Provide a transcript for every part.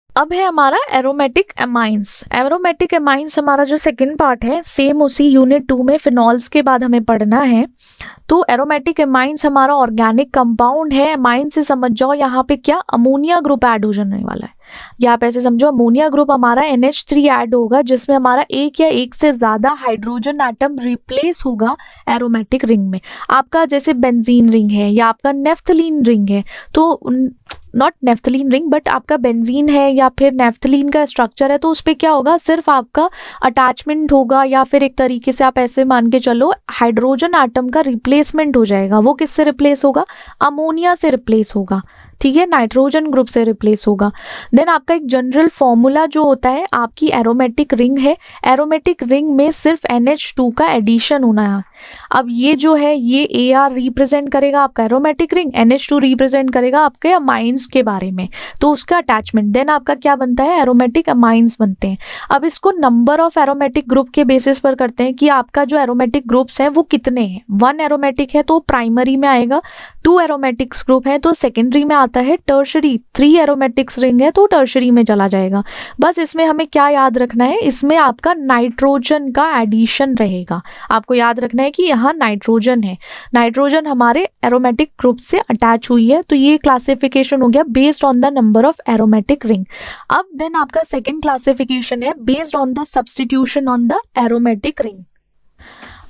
अब है हमारा एरोमेटिक एमाइंस। एरोमेटिक एमाइंस हमारा जो सेकंड पार्ट है, सेम उसी यूनिट 2 में फिनॉल्स के बाद हमें पढ़ना है। तो एरोमेटिक एमाइंस हमारा ऑर्गेनिक कंपाउंड है। एमाइन से समझ जाओ यहाँ पे क्या अमोनिया ग्रुप ऐड हो जाने वाला है, या आप ऐसे समझो अमोनिया ग्रुप हमारा NH3 ऐड होगा, जिसमें हमारा एक या एक से ज्यादा हाइड्रोजन एटम रिप्लेस होगा एरोमेटिक रिंग में। आपका जैसे बेंजीन रिंग है या आपका नेफ्थलीन रिंग है, तो नॉट नेफ्थलीन रिंग बट आपका बेंजीन है या फिर नेफ्थलीन का स्ट्रक्चर है, तो उस पर क्या होगा, सिर्फ आपका अटैचमेंट होगा, या फिर एक तरीके से आप ऐसे मान के चलो हाइड्रोजन एटम का रिप्लेसमेंट हो जाएगा। वो किससे रिप्लेस होगा, अमोनिया से रिप्लेस होगा, ठीक है, नाइट्रोजन ग्रुप से रिप्लेस होगा। देन आपका एक जनरल फॉर्मूला जो होता है, आपकी एरोमेटिक रिंग है, एरोमेटिक रिंग में सिर्फ NH2 का एडिशन होना है। अब ये जो है ये AR रिप्रेजेंट करेगा आपका एरोमेटिक रिंग, NH2 रिप्रेजेंट करेगा आपके अमाइंस के बारे में, तो उसका अटैचमेंट। देन आपका क्या बनता है, एरोमेटिक अमाइंस बनते हैं। अब इसको नंबर ऑफ एरोमेटिक ग्रुप के बेसिस पर करते हैं कि आपका जो एरोमेटिक ग्रुप्स हैं वो कितने हैं। 1 एरोमेटिक है तो प्राइमरी में आएगा, 2 एरोमेटिक्स ग्रुप है तो सेकेंडरी में आता है, टर्शरी 3 एरोमेटिक्स रिंग है तो टर्शरी में चला जाएगा। बस इसमें हमें क्या याद रखना है, इसमें आपका नाइट्रोजन का एडिशन रहेगा। आपको याद रखना है कि यहाँ नाइट्रोजन है, नाइट्रोजन हमारे एरोमेटिक ग्रुप से अटैच हुई है। तो ये क्लासिफिकेशन हो गया based on the number of aromatic ring. अब देन आपका सेकेंड क्लासिफिकेशन है based on the substitution on the aromatic ring.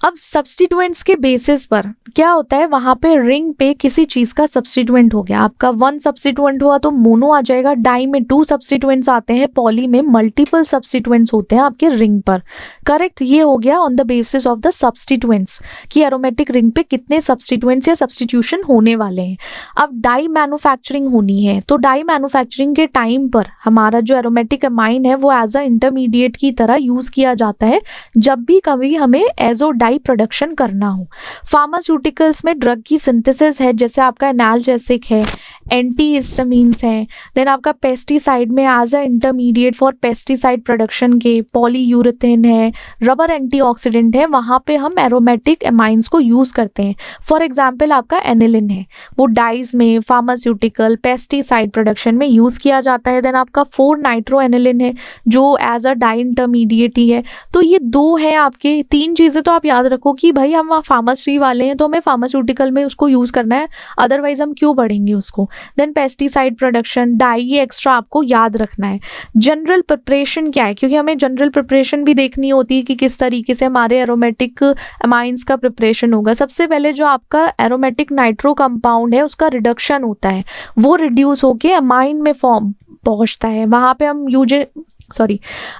अब सब्स्टिट्यूएंट्स के बेसिस पर क्या होता है, वहां पे रिंग पे किसी चीज का सब्स्टिट्यूएंट हो गया, आपका 1 सब्स्टिट्यूएंट हुआ तो मोनो आ जाएगा, डाई में 2 सब्स्टिट्यूएंट्स आते हैं, पॉली में मल्टीपल सब्स्टिट्यूएंट्स होते हैं आपके रिंग पर। करेक्ट, ये हो गया on the basis of the substituents कि एरोमेटिक रिंग पे कितने सब्स्टिट्यूएंट्स या सब्स्टिट्यूशन होने वाले हैं। अब डाई मैन्युफैक्चरिंग होनी है, तो डाई मैन्युफैक्चरिंग के टाइम पर हमारा जो एरोमेटिक अमाइन है वो एज अ इंटरमीडिएट की तरह यूज किया जाता है जब भी कभी हमें एजो डाई प्रोडक्शन करना हो। फार्मास्यूटिकल्स में ड्रग की सिंथेसिस है, जैसे आपका एनाल्जेसिक है, एंटीहिस्टामिन्स है। देन आपका पेस्टिसाइड में as a intermediate for pesticide production के पॉलीयूरेथेन है, रबर एंटीऑक्सीडेंट है, वहां पे हम एरोमेटिक एमाइंस को यूज करते हैं। फॉर एग्जांपल आपका एनिलिन है, वो डाइज में, फार्मास्यूटिकल, पेस्टिसाइड प्रोडक्शन में यूज किया जाता है। देन आपका 4 नाइट्रो एनिलिन है जो एज अ डाई इंटरमीडिएट ही है। तो ये 2 है आपके, 3 चीजें तो आप याद रखो कि भाई हम फार्मेसी वाले हैं तो हमें फार्मास्यूटिकल में उसको यूज करना है, अदरवाइज हम क्यों पढ़ेंगे उसको। देन पेस्टिसाइड प्रोडक्शन, डाई, ये एक्स्ट्रा आपको याद रखना है। जनरल प्रिपरेशन क्या है, क्योंकि हमें जनरल प्रिपरेशन भी देखनी होती है कि किस तरीके से हमारे एरोमेटिक अमाइंस का प्रिपरेशन होगा। सबसे पहले जो आपका एरोमेटिक नाइट्रो कंपाउंड है उसका रिडक्शन होता है, वो रिड्यूस होके अमाइन में फॉर्म पहुंचता है। वहां पे हम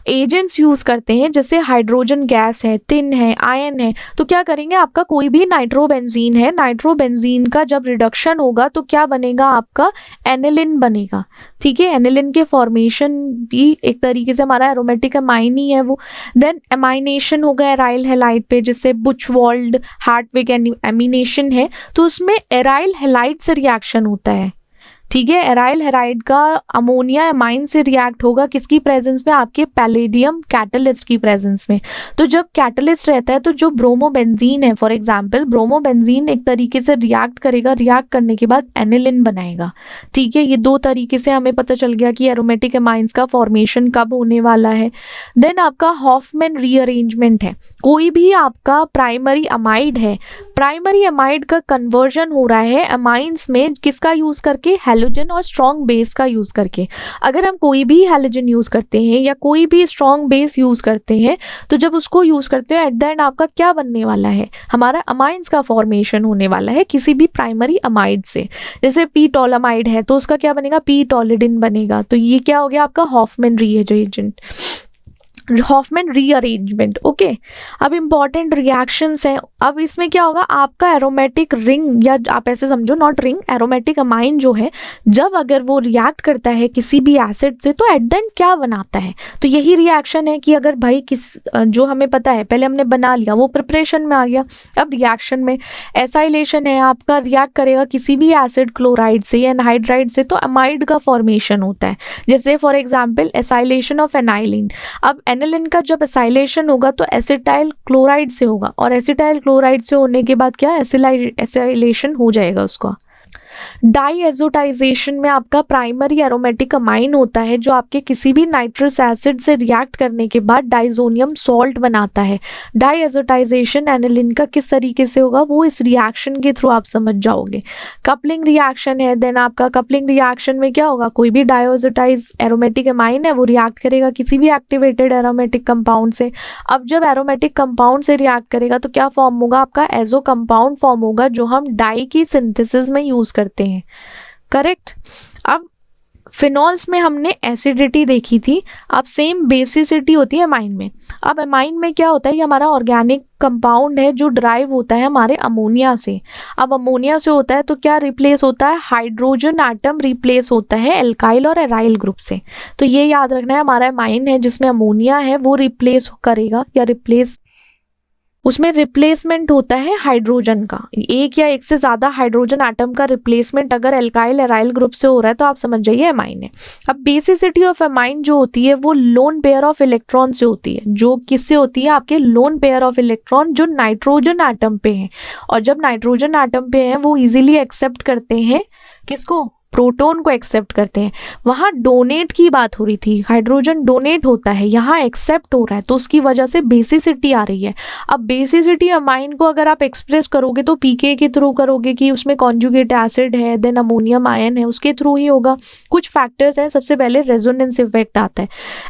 एजेंट्स यूज करते हैं, जैसे हाइड्रोजन गैस है, टिन है, आयन है। तो क्या करेंगे, आपका कोई भी नाइट्रोबेंजीन है, नाइट्रोबेंजीन का जब रिडक्शन होगा तो क्या बनेगा, आपका एनिलिन बनेगा। ठीक है, एनिलिन के फॉर्मेशन भी एक तरीके से हमारा एरोमेटिक अमाइन ही है वो। देन एमाइनेशन होगा एराइल हैलाइड पे, जिससे बुचवाल्ड हार्टविग एमिनेशन है, तो उसमें एराइल हैलाइड से रिएक्शन होता है। ठीक है, एराइल हैलाइड का अमोनिया अमाइन से रिएक्ट होगा, किसकी प्रेजेंस में, आपके पैलेडियम कैटलिस्ट की प्रेजेंस में। तो जब कैटलिस्ट रहता है तो जो ब्रोमोबेंजीन है, फॉर एग्जांपल ब्रोमोबेंजीन एक तरीके से रिएक्ट करेगा, रिएक्ट करने के बाद एनिलिन बनाएगा। ठीक है, ये 2 तरीके से हमें पता चल गया कि एरोमेटिक अमाइंस का फॉर्मेशन कब होने वाला है। देन आपका हॉफमैन रीअरेंजमेंट है, कोई भी आपका प्राइमरी अमाइड है, प्राइमरी अमाइड का कन्वर्जन हो रहा है अमाइंस में, किसका यूज करके, हैलोजन और स्ट्रॉन्ग बेस का यूज करके। अगर हम कोई भी हैलोजन यूज करते हैं या कोई भी स्ट्रॉन्ग बेस यूज करते हैं, तो जब उसको यूज करते हैं एट द एंड आपका क्या बनने वाला है, हमारा अमाइंस का फॉर्मेशन होने वाला है किसी भी प्राइमरी अमाइड से। जैसे पी टॉलमाइड है तो उसका क्या बनेगा, पी टॉलिडिन बनेगा। तो ये क्या हो गया आपका हॉफमैन रीएरेंजमेंट, हॉफमैन रीअरेंजमेंट। ओके, अब इंपॉर्टेंट रिएक्शंस हैं। अब इसमें क्या होगा, आपका एरोमेटिक रिंग, या आप ऐसे समझो नॉट रिंग, एरोमेटिक अमाइन जो है, जब अगर वो रिएक्ट करता है किसी भी एसिड से तो एट द एंड क्या बनाता है। तो यही रिएक्शन है कि अगर भाई जो हमें पता है, पहले हमने बना लिया, वो प्रिपरेशन में आ गया। अब रिएक्शन में एसाइलेशन है, आपका रिएक्ट करेगा किसी भी एसिड क्लोराइड से या एनहाइड्राइड से, तो अमाइड का फॉर्मेशन होता है। जैसे फॉर एग्जाम्पल एसाइलेशन ऑफ एनाइलिन। अब एनिलिन का जब एसाइलेशन होगा तो एसिटाइल क्लोराइड से होगा, और एसिटाइल क्लोराइड से होने के बाद क्या, एसिलेशन हो जाएगा उसका। डाईएज़ोटाइजेशन में आपका प्राइमरी एरोमेटिक अमाइन होता है जो आपके किसी भी नाइट्रस एसिड से रिएक्ट करने के बाद डाइजोनियम सॉल्ट बनाता है। डाईएज़ोटाइजेशन एनिलीन का किस तरीके से होगा वो इस रिएक्शन के थ्रू आप समझ जाओगे। कपलिंग रिएक्शन है, देन आपका कपलिंग रिएक्शन में क्या होगा, कोई भी डाईएज़ोटाइज एरोमेटिक अमाइन है वो रिएक्ट करेगा किसी भी एक्टिवेटेड एरोमेटिक कंपाउंड से। अब जब एरोमेटिक कंपाउंड से रिएक्ट करेगा तो क्या फॉर्म होगा, आपका एजो कंपाउंड फॉर्म होगा जो हम डाई की सिंथेसिस में यूज करते हैं, करेक्ट। अब फिनॉल्स में हमने एसिडिटी देखी थी, अब सेम बेसिसिटी होती है अमाइन में। अब अमाइन में क्या होता है, ये हमारा ऑर्गेनिक कंपाउंड है जो ड्राइव होता है हमारे अमोनिया से। अब अमोनिया से होता है तो क्या रिप्लेस होता है, हाइड्रोजन एटम रिप्लेस होता है एल्काइल और एराइल ग्रुप से। तो ये याद रखना है, हमारा अमाइन है जिसमें अमोनिया है वो रिप्लेस करेगा या रिप्लेस, उसमें रिप्लेसमेंट होता है हाइड्रोजन का, एक या एक से ज़्यादा हाइड्रोजन एटम का रिप्लेसमेंट अगर एल्काइल एराइल ग्रुप से हो रहा है तो आप समझ जाइए अमाइन है। अब बेसिसिटी ऑफ अमाइन जो होती है वो लोन पेयर ऑफ इलेक्ट्रॉन से होती है, जो किससे होती है, आपके लोन पेयर ऑफ इलेक्ट्रॉन जो नाइट्रोजन एटम पे हैं। और जब नाइट्रोजन एटम पे हैं वो इजीली एक्सेप्ट करते हैं किसको, प्रोटॉन को एक्सेप्ट करते हैं। वहाँ डोनेट की बात हो रही थी, हाइड्रोजन डोनेट होता है, यहाँ एक्सेप्ट हो रहा है तो उसकी वजह से बेसिसिटी आ रही है। अब बेसिसिटी अमाइन को अगर आप एक्सप्रेस करोगे तो पीके के थ्रू करोगे कि उसमें कॉन्जुगेट एसिड है, देन अमोनियम आयन है, उसके थ्रू ही होगा। कुछ फैक्टर्स हैं, सबसे पहले रेजोनेंस इफेक्ट आता है।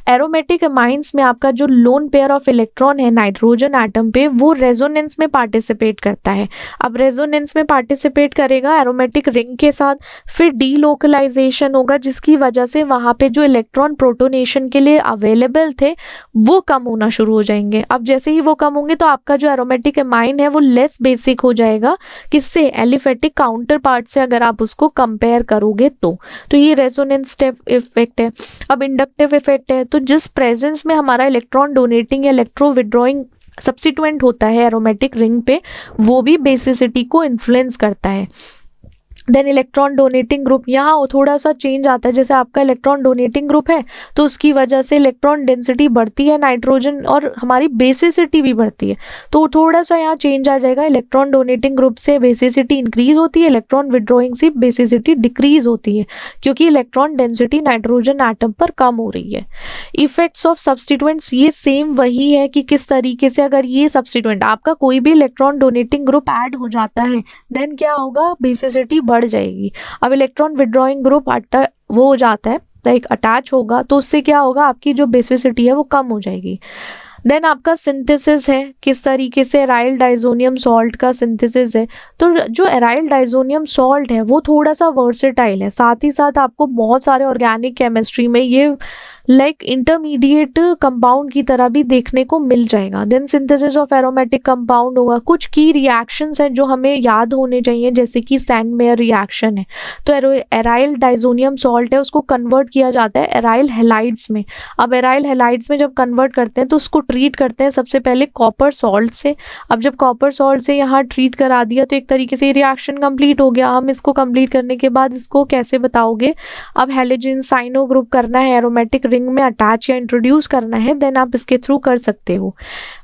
एरोमेटिक अमाइंस में आपका जो लोन पेयर ऑफ इलेक्ट्रॉन है नाइट्रोजन एटम पे वो रेजोनेंस में पार्टिसिपेट करता है। अब रेजोनेंस में पार्टिसिपेट करेगा एरोमेटिक रिंग के साथ, फिर डीलोकलाइजेशन होगा जिसकी वजह से वहाँ पे जो इलेक्ट्रॉन प्रोटोनेशन के लिए अवेलेबल थे वो कम होना शुरू हो जाएंगे। अब जैसे ही वो कम होंगे तो आपका जो एरोमेटिक अमाइन है वो लेस बेसिक हो जाएगा, किससे, एलिफेटिक काउंटर पार्ट से अगर आप उसको कंपेयर करोगे तो ये रेजोनेंस इफेक्ट है। अब इंडक्टिव इफेक्ट है, तो जिस प्रेजेंस में हमारा इलेक्ट्रॉन डोनेटिंग या इलेक्ट्रो विड्रॉइंग सब्स्टिट्यूएंट होता है एरोमेटिक रिंग पे वो भी बेसिसिटी को इन्फ्लुएंस करता है। देन इलेक्ट्रॉन डोनेटिंग ग्रुप, यहाँ थोड़ा सा चेंज आता है, जैसे आपका इलेक्ट्रॉन डोनेटिंग ग्रुप है तो उसकी वजह से इलेक्ट्रॉन डेंसिटी बढ़ती है नाइट्रोजन और हमारी बेसिसिटी भी बढ़ती है, तो थोड़ा सा यहाँ चेंज आ जाएगा। इलेक्ट्रॉन डोनेटिंग ग्रुप से बेसिसिटी इंक्रीज होती है, इलेक्ट्रॉन विड्रॉइंग से बेसिसिटी डिक्रीज होती है क्योंकि इलेक्ट्रॉन डेंसिटी नाइट्रोजन एटम पर कम हो रही है। इफेक्ट्स ऑफ सब्स्टिट्यूएंट्स, ये सेम वही है कि किस तरीके से अगर ये सब्स्टिट्यूएंट आपका कोई भी इलेक्ट्रॉन डोनेटिंग ग्रुप ऐड हो जाता है देन क्या होगा, बेसिसिटी बढ़ जाएगी। अब इलेक्ट्रॉन विड्रॉइंग ग्रुप वो हो जाता है लाइक अटैच होगा तो उससे क्या होगा, आपकी जो बेसिसिटी है वो कम हो जाएगी। देन आपका सिंथेसिस है, किस तरीके से एराइल डाइजोनियम सॉल्ट का सिंथेसिस है। तो जो एराइल डाइजोनियम सॉल्ट है वो थोड़ा सा वर्सेटाइल है, साथ ही साथ आपको बहुत सारे ऑर्गेनिक केमिस्ट्री में ये लाइक इंटरमीडिएट कंपाउंड की तरह भी देखने को मिल जाएगा। Then synthesis of aromatic compound होगा। कुछ की रिएक्शंस हैं जो हमें याद होने चाहिए, जैसे कि सैंड मेयर रिएक्शन है, तो एराइल डाइजोनियम सॉल्ट है उसको कन्वर्ट किया जाता है एराइल हेलाइड्स में। अब एराइल हेलाइड्स में जब कन्वर्ट करते हैं तो उसको ट्रीट करते हैं सबसे पहले कॉपर सॉल्ट से। अब जब कॉपर सॉल्ट से यहाँ ट्रीट करा दिया तो एक तरीके से रिएक्शन कंप्लीट हो गया। हम इसको कंप्लीट करने के बाद इसको कैसे बताओगे, अब हेलोजन साइनो ग्रुप करना है, एरोमेटिक रिंग में अटैच या इंट्रोड्यूस करना है, देन आप इसके थ्रू कर सकते हो।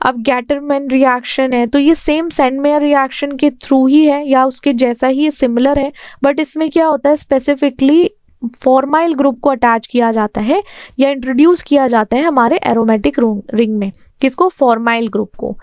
अब गैटरमैन रिएक्शन है तो ये सेम सैंड मेयर रिएक्शन के थ्रू ही है या उसके जैसा ही सिमिलर है, बट इसमें क्या होता है स्पेसिफिकली फॉर्माइल ग्रुप को अटैच किया जाता है या इंट्रोड्यूस किया जाता है हमारे एरोमेटिक रिंग में, किसको, फॉर्माइल ग्रुप को।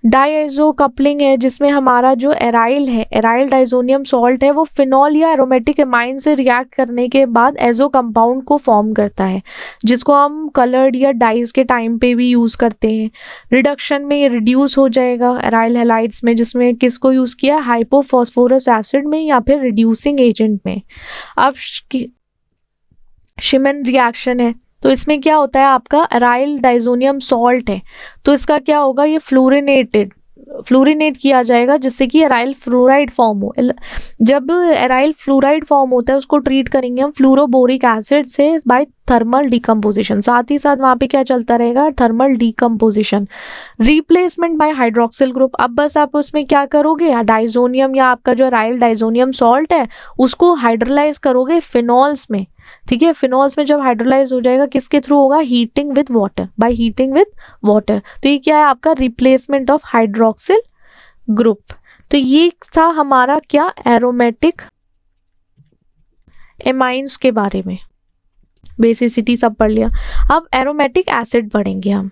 डायज़ो कपलिंग है जिसमें हमारा जो एराइल है, एराइल डाइजोनियम सॉल्ट है, वो फिनॉल या एरोमेटिक एमाइन से रिएक्ट करने के बाद एजो कंपाउंड को फॉर्म करता है जिसको हम कलर्ड या डाइज के टाइम पे भी यूज़ करते हैं। रिडक्शन में ये रिड्यूस हो जाएगा एराइल हैलाइड्स में, जिसमें किसको यूज़ किया, हाइपोफॉस्फोरस एसिड में या फिर रिड्यूसिंग एजेंट में। अब शिमन रिएक्शन है तो इसमें क्या होता है, आपका एराइल डाइजोनियम सॉल्ट है तो इसका क्या होगा, ये फ्लोरिनेट किया जाएगा जिससे कि एराइल फ्लोराइड फॉर्म हो। जब एराइल फ्लोराइड फॉर्म होता है उसको ट्रीट करेंगे हम फ्लोरोबोरिक एसिड से बाय थर्मल डिकम्पोजिशन, साथ ही साथ वहाँ पे क्या चलता रहेगा, thermal decomposition. Replacement bye hydroxyl group, अब बस आप उसमें क्या करोगे, डाइजोनियम या आपका जो एराइल डाइजोनियम सॉल्ट है उसको हाइड्रोलाइज करोगे फिनॉल्स में, ठीक है। फिनॉल्स में जब हाइड्रोलाइज हो जाएगा किसके थ्रू होगा, heating with water, by heating with water. तो ये क्या है, आपका रिप्लेसमेंट ऑफ हाइड्रोक्सिल ग्रुप। तो ये था हमारा क्या, एरोमेटिक एमाइंस के बारे में, बेसिसिटी सब पढ़ लिया। अब एरोमेटिक एसिड पढ़ेंगे हम।